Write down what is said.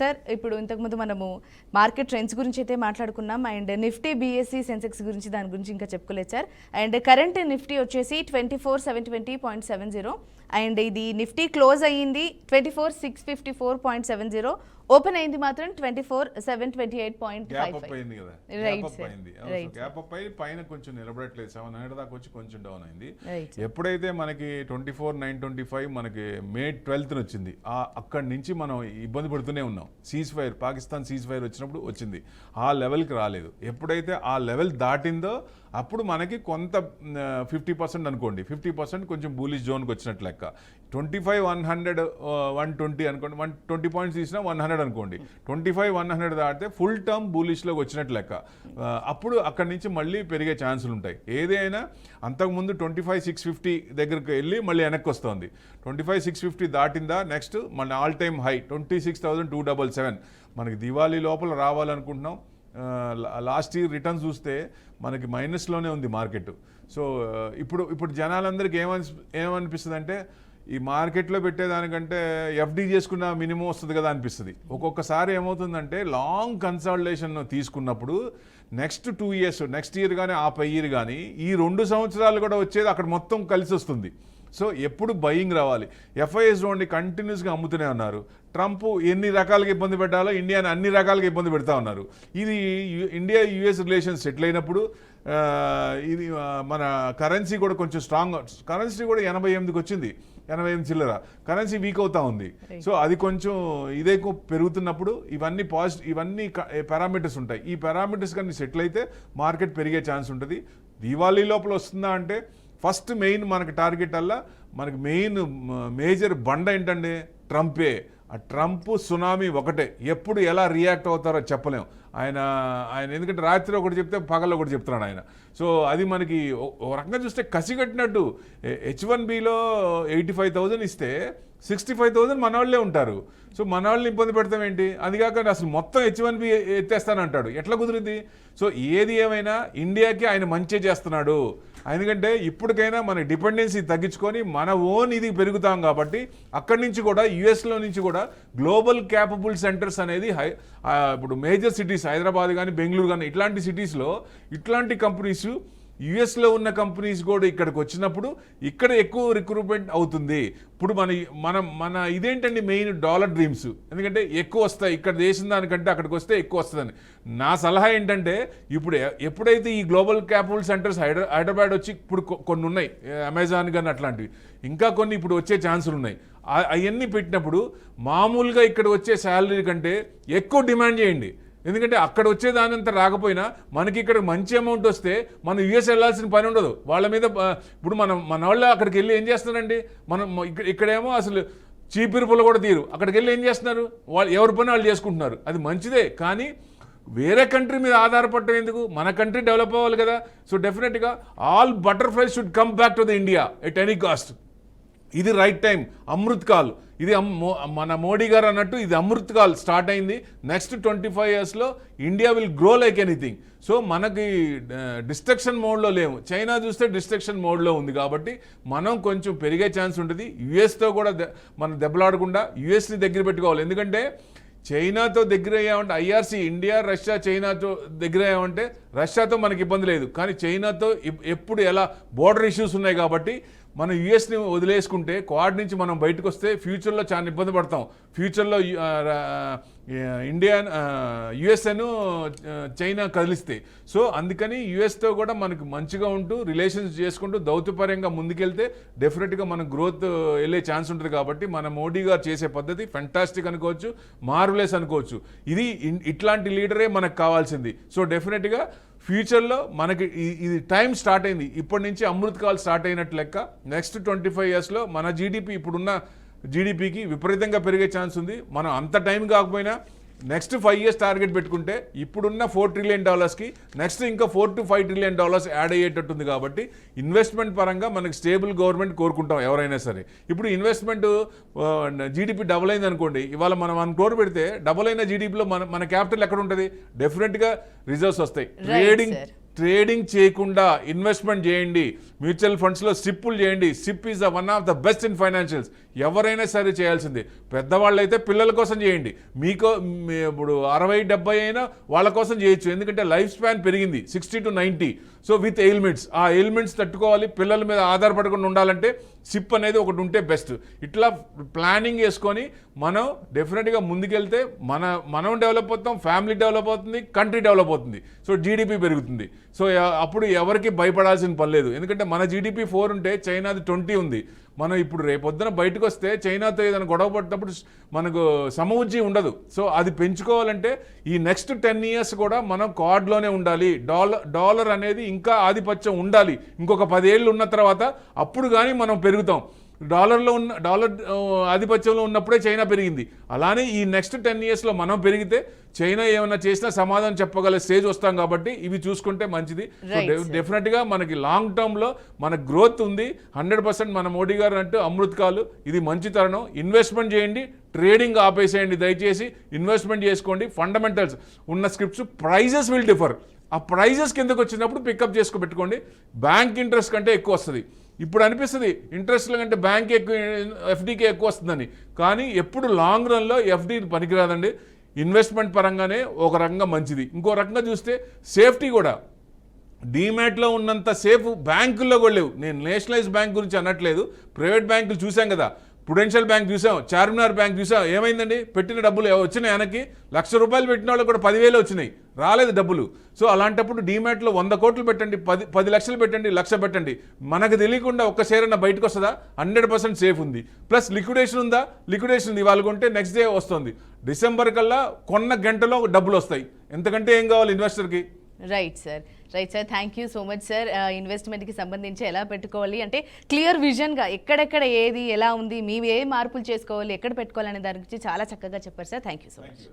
Sir ఇప్పుడు ఇంతకుముందు మనము మార్కెట్ ట్రెండ్స్ గురించి అయితే మాట్లాడుకున్నాం అండ్ నిఫ్టీ బీఎస్సీ సెన్సెక్స్ గురించి దాని గురించి ఇంకా చెప్పుకోలేదు సార్. అండ్ కరెంట్ నిఫ్టీ వచ్చేసి 24,720.70 అండ్ ఇది నిఫ్టీ క్లోజ్ అయ్యింది 24,654.70, ఓపెన్ అయింది మాత్రం 24,728.55. పైన కొంచెం నిలబడట్లేదు, 700 దాకా వచ్చి కొంచెం డౌన్ అయింది. ఎప్పుడైతే మనకి 24,925 మనకి మే 12th వచ్చింది, అక్కడి నుంచి మనం ఇబ్బంది పడుతూనే ఉన్నాం. Cease fire, Pakistan cease fire వచ్చినప్పుడు వచ్చింది, ఆ లెవెల్కి రాలేదు. ఎప్పుడైతే ఆ లెవెల్ దాటిందో అప్పుడు మనకి కొంత 50% అనుకోండి, 50% కొంచెం బూలిష్ జోన్కి వచ్చినట్టు లెక్క. 25,100 120 అనుకోండి, 120 పాయింట్స్ తీసినా 100 అనుకోండి, 25,100 దాటితే ఫుల్ టర్మ్ బూలిష్లోకి వచ్చినట్టు లెక్క. అప్పుడు అక్కడి నుంచి మళ్ళీ పెరిగే ఛాన్సులు ఉంటాయి. ఏదైనా అంతకుముందు 25,650 దగ్గరికి వెళ్ళి మళ్ళీ వెనక్కి వస్తుంది. 25,650 దాటిందా నెక్స్ట్ మన ఆల్ టైమ్ హై 26,277 మనకి దివాళీ లోపల రావాలనుకుంటున్నాం. లాస్ట్ ఇయర్ రిటర్న్స్ చూస్తే మనకి మైనస్లోనే ఉంది మార్కెట్. సో ఇప్పుడు జనాలందరికీ ఏమనిపిస్తుంది అంటే ఈ మార్కెట్లో పెట్టేదానికంటే ఎఫ్డీ చేసుకున్న మినిమం వస్తుంది కదా అనిపిస్తుంది. ఒక్కొక్కసారి ఏమవుతుందంటే లాంగ్ కన్సాలిడేషన్ తీసుకున్నప్పుడు నెక్స్ట్ 2 years, నెక్స్ట్ ఇయర్ కానీ ఆ పై ఇయర్ కానీ ఈ 2 సంవత్సరాలు కూడా వచ్చేది అక్కడ మొత్తం కలిసి వస్తుంది. సో ఎప్పుడు బయింగ్ రావాలి. ఎఫ్ఐఎస్ చూడండి కంటిన్యూస్గా అమ్ముతూనే ఉన్నారు. ట్రంప్ ఎన్ని రకాలుగా ఇబ్బంది పెట్టాలో ఇండియాని అన్ని రకాలుగా ఇబ్బంది పెడతా ఉన్నారు. ఇది ఇండియా యుఎస్ రిలేషన్స్ సెటిల్ అయినప్పుడు ఇది మన కరెన్సీ కూడా కొంచెం స్ట్రాంగ్, కరెన్సీ కూడా 88కి వచ్చింది, 88 చిల్లర కరెన్సీ వీక్ అవుతా ఉంది. సో అది కొంచెం ఇదే పెరుగుతున్నప్పుడు ఇవన్నీ పారామీటర్స్ ఉంటాయి. ఈ పారామీటర్స్ కానీ సెటిల్ అయితే మార్కెట్ పెరిగే ఛాన్స్ ఉంటుంది. దివాళీ లోపల వస్తుందా అంటే ఫస్ట్ మెయిన్ మనకి టార్గెట్ అల్లా మనకి మేజర్ బండ ఏంటంటే ట్రంపే. ఆ ట్రంప్ సునామీ ఒకటే, ఎప్పుడు ఎలా రియాక్ట్ అవుతారో చెప్పలేం. ఆయన ఎందుకంటే రాత్రి ఒకటి చెప్తే పగల్లో ఒకటి చెప్తున్నాడు ఆయన. సో అది మనకి ఒక రకంగా చూస్తే కసిగట్టినట్టు. H1Bలో 85,000 ఇస్తే 65,000 మన వాళ్ళే ఉంటారు. సో మన వాళ్ళని ఇబ్బంది పెడతాం ఏంటి? అది కాక అసలు మొత్తం H1B ఎత్తేస్తానంటాడు, ఎట్లా కుదిరింది? సో ఏది ఏమైనా ఇండియాకి ఆయన మంచి చేస్తున్నాడు. ఎందుకంటే ఇప్పటికైనా మన డిపెండెన్సీ తగ్గించుకొని మన ఓన్ ఇది పెరుగుతాం కాబట్టి అక్కడి నుంచి కూడా యుఎస్లో నుంచి కూడా గ్లోబల్ క్యాపబుల్ సెంటర్స్ అనేది ఇప్పుడు మేజర్ సిటీస్ హైదరాబాద్ కానీ బెంగళూరు కానీ ఇట్లాంటి సిటీస్లో ఇట్లాంటి కంపెనీస్ యుఎస్లో ఉన్న కంపెనీస్ కూడా ఇక్కడికి వచ్చినప్పుడు ఇక్కడ ఎక్కువ రిక్రూట్మెంట్ అవుతుంది. ఇప్పుడు మన ఇదేంటండి మెయిన్ డాలర్ డ్రీమ్స్, ఎందుకంటే ఎక్కువ వస్తాయి ఇక్కడ దేశం దానికంటే అక్కడికి వస్తే ఎక్కువ వస్తుందని. నా సలహా ఏంటంటే ఎప్పుడైతే ఈ గ్లోబల్ క్యాపిటల్ సెంటర్స్ హైదరాబాద్ వచ్చి ఇప్పుడు కొన్ని ఉన్నాయి, అమెజాన్ కానీ అట్లాంటివి, ఇంకా కొన్ని ఇప్పుడు వచ్చే ఛాన్సులు ఉన్నాయి. అవన్నీ పెట్టినప్పుడు మామూలుగా ఇక్కడ వచ్చే శాలరీ కంటే ఎక్కువ డిమాండ్ చేయండి. ఎందుకంటే అక్కడ వచ్చేదానంతా రాకపోయినా మనకి ఇక్కడ మంచి అమౌంట్ వస్తే మనం యుఎస్ వెళ్ళాల్సిన పని ఉండదు వాళ్ళ మీద. ఇప్పుడు మన వాళ్ళు అక్కడికి వెళ్ళి ఏం చేస్తున్నారండి, మనం ఇక్కడేమో అసలు చీపిరుపులు కూడా తీరు, అక్కడికి వెళ్ళి ఏం చేస్తున్నారు, వాళ్ళు ఎవరి పని వాళ్ళు చేసుకుంటున్నారు. అది మంచిదే, కానీ వేరే కంట్రీ మీద ఆధారపడటం ఎందుకు? మన కంట్రీ డెవలప్ అవ్వాలి కదా. సో డెఫినెట్గా all butterflies should come back to the India at any cost. ఇది రైట్ టైం, అమృత్ కాల్. ఇది మన మోడీ గారు అన్నట్టు ఇది అమృత్ కాల్ స్టార్ట్ అయింది. నెక్స్ట్ 25 yearsలో India will grow like anything. So మనకి డిస్ట్రక్షన్ మోడ్లో లేవు. చైనా చూస్తే డిస్ట్రక్షన్ మోడ్లో ఉంది కాబట్టి మనం కొంచెం పెరిగే ఛాన్స్ ఉంటుంది. యుఎస్తో కూడా మనం దెబ్బలాడకుండా యుఎస్ని దగ్గర పెట్టుకోవాలి. ఎందుకంటే చైనాతో దగ్గర అయ్యామంటే ఐఆర్సీ, ఇండియా రష్యా చైనాతో దగ్గర అయ్యామంటే రష్యాతో మనకి ఇబ్బంది లేదు, కానీ చైనాతో ఎప్పుడు ఎలా బోర్డర్ ఇష్యూస్ ఉన్నాయి కాబట్టి మనం యుఎస్ని వదిలేసుకుంటే క్వాడ్ నుంచి మనం బయటకు వస్తే ఫ్యూచర్లో చాలా ఇబ్బంది పడతాం. ఫ్యూచర్లో యుఎస్ను చైనా కదిలిస్తే. సో అందుకని యుఎస్తో కూడా మనకు మంచిగా ఉంటూ రిలేషన్స్ చేసుకుంటూ దౌత్యపరంగా ముందుకెళ్తే డెఫినెట్గా మనకు గ్రోత్ వెళ్ళే ఛాన్స్ ఉంటుంది. కాబట్టి మన మోడీ గారు చేసే పద్ధతి ఫెంటాస్టిక్ అనుకోవచ్చు, మార్వెలస్ అనుకోవచ్చు. ఇది ఇట్లాంటి లీడరే మనకు కావాల్సింది. సో డెఫినెట్గా ఫ్యూచర్లో మనకి ఇది టైం స్టార్ట్ అయింది. ఇప్పటి నుంచి అమృత్ కాల్ స్టార్ట్ అయినట్టు లెక్క. నెక్స్ట్ 25 yearsలో మన జీడిపి ఇప్పుడున్న జీడిపికి విపరీతంగా పెరిగే ఛాన్స్ ఉంది. మనం అంత టైం కాకపోయినా నెక్స్ట్ 5 years టార్గెట్ పెట్టుకుంటే ఇప్పుడున్న $4 trillion నెక్స్ట్ ఇంకా $4 to $5 trillion యాడ్ అయ్యేటట్టుంది. కాబట్టి ఇన్వెస్ట్మెంట్ పరంగా మనకి స్టేబుల్ గవర్నమెంట్ కోరుకుంటాం ఎవరైనా సరే. ఇప్పుడు ఇన్వెస్ట్మెంట్ జీడిపి డబుల్ అయింది అనుకోండి, ఇవాళ మనం 1 crore పెడితే డబుల్ అయిన జీడిపిలో మన క్యాపిటల్ ఎక్కడ ఉంటుంది? డెఫినెట్గా రిజర్వ్స్ వస్తాయి. ట్రేడింగ్ చేయకుండా ఇన్వెస్ట్మెంట్ చేయండి, మ్యూచువల్ ఫండ్స్లో సిప్పులు చేయండి. SIP is one of the best in financials. ఎవరైనా సరే చేయాల్సిందే. పెద్దవాళ్ళు అయితే పిల్లల కోసం చేయండి, ఇప్పుడు 60-70 అయినా వాళ్ళ కోసం చేయొచ్చు. ఎందుకంటే లైఫ్ స్పాన్ పెరిగింది 60 to 90. సో విత్ ఎయిల్మెంట్స్, ఆ ఎయిల్మెంట్స్ తట్టుకోవాలి, పిల్లల మీద ఆధారపడకుండా ఉండాలంటే సిప్ అనేది ఒకటి ఉంటే బెస్ట్. ఇట్లా ప్లానింగ్ చేసుకొని మనం డెఫినెట్గా ముందుకెళ్తే మనం డెవలప్ అవుతాం, ఫ్యామిలీ డెవలప్ అవుతుంది, కంట్రీ డెవలప్ అవుతుంది. సో జీడిపి పెరుగుతుంది. సో అప్పుడు ఎవరికి భయపడాల్సిన పని లేదు. ఎందుకంటే మన జీడిపి 4 ఉంటే చైనాది 20 ఉంది. మనం ఇప్పుడు రేపొద్దున బయటకు వస్తే చైనాతో ఏదైనా గొడవ పడినప్పుడు మనకు సమవుజ్జి ఉండదు. సో అది పెంచుకోవాలంటే ఈ నెక్స్ట్ 10 years కూడా మనం కార్డ్లోనే ఉండాలి. డాలర్ అనేది ఇంకా ఆధిపత్యం ఉండాలి. ఇంకొక 10 ఏళ్ళు ఉన్న తర్వాత అప్పుడు కానీ మనం పెరుగుతాం. డాలర్ ఆధిపత్యంలో ఉన్నప్పుడే చైనా పెరిగింది. అలానే ఈ నెక్స్ట్ 10 yearsలో మనం పెరిగితే చైనా ఏమైనా చేసినా సమాధానం చెప్పగల స్టేజ్ వస్తాం. కాబట్టి ఇవి చూసుకుంటే మంచిది. డెఫినెట్గా మనకి లాంగ్ టర్మ్లో మన గ్రోత్ ఉంది 100%. మన మోడీ గారు అంటూ అమృతకాలు, ఇది మంచి తరుణం. ఇన్వెస్ట్మెంట్ చేయండి, ట్రేడింగ్ ఆపేసేయండి. దయచేసి ఇన్వెస్ట్మెంట్ చేసుకోండి. ఫండమెంటల్స్ ఉన్న స్క్రిప్ట్స్, ప్రైజెస్ విల్ డిఫర్. ఆ ప్రైజెస్ కిందకు వచ్చినప్పుడు పికప్ చేసుకో పెట్టుకోండి. బ్యాంక్ ఇంట్రెస్ట్ కంటే ఎక్కువ వస్తుంది. ఇప్పుడు అనిపిస్తుంది ఇంట్రెస్ట్ల కంటే బ్యాంక్ ఎక్కువ, ఎఫ్డీకి ఎక్కువ వస్తుందని. కానీ ఎప్పుడు లాంగ్ రన్లో ఎఫ్డీ పనికిరాదండి. ఇన్వెస్ట్మెంట్ పరంగానే ఒక రకంగా మంచిది. ఇంకో రకంగా చూస్తే సేఫ్టీ కూడా. డీమ్యాట్లో ఉన్నంత సేఫ్ బ్యాంకుల్లో కూడా లేవు. నేను నేషనలైజ్ బ్యాంక్ గురించి అనట్లేదు, ప్రైవేట్ బ్యాంకులు చూసాం కదా. ప్రుడెన్షియల్ బ్యాంక్ చూసాం, చార్మినార్ బ్యాంక్ చూసాం. ఏమైందండి? పెట్టిన డబ్బులు వచ్చినాయి వెనక్కి. ₹1,00,000 పెట్టిన వాళ్ళు కూడా 10,000 వచ్చినాయి, రాలేదు డబ్బులు. సో అలాంటప్పుడు డీమ్యాట్లో 100 కోట్లు పెట్టండి, 10 లక్షలు పెట్టండి, 1,00,000 పెట్టండి. మనకు తెలియకుండా ఒక్క షేర్ అన్న బయటకు వస్తుందా? 100% సేఫ్ ఉంది. ప్లస్ లిక్విడేషన్ ఉందా? లిక్విడేషన్ ఉంది. ఇవాళ కొంటే నెక్స్ట్ డే వస్తుంది. డిసెంబర్ కల్లా కొన్న గంటలో డబ్బులు వస్తాయి. ఎంతకంటే ఏం కావాలి ఇన్వెస్టర్కి? Right sir. Thank you so much sir. ఇన్వెస్ట్మెంట్కి సంబంధించి ఎలా పెట్టుకోవాలి అంటే క్లియర్ విజన్గా ఎక్కడెక్కడ ఏది ఎలా ఉంది, మేము ఏ మార్పులు చేసుకోవాలి, ఎక్కడ పెట్టుకోవాలనే దాని గురించి చాలా చక్కగా చెప్పారు sir. Thank you so much.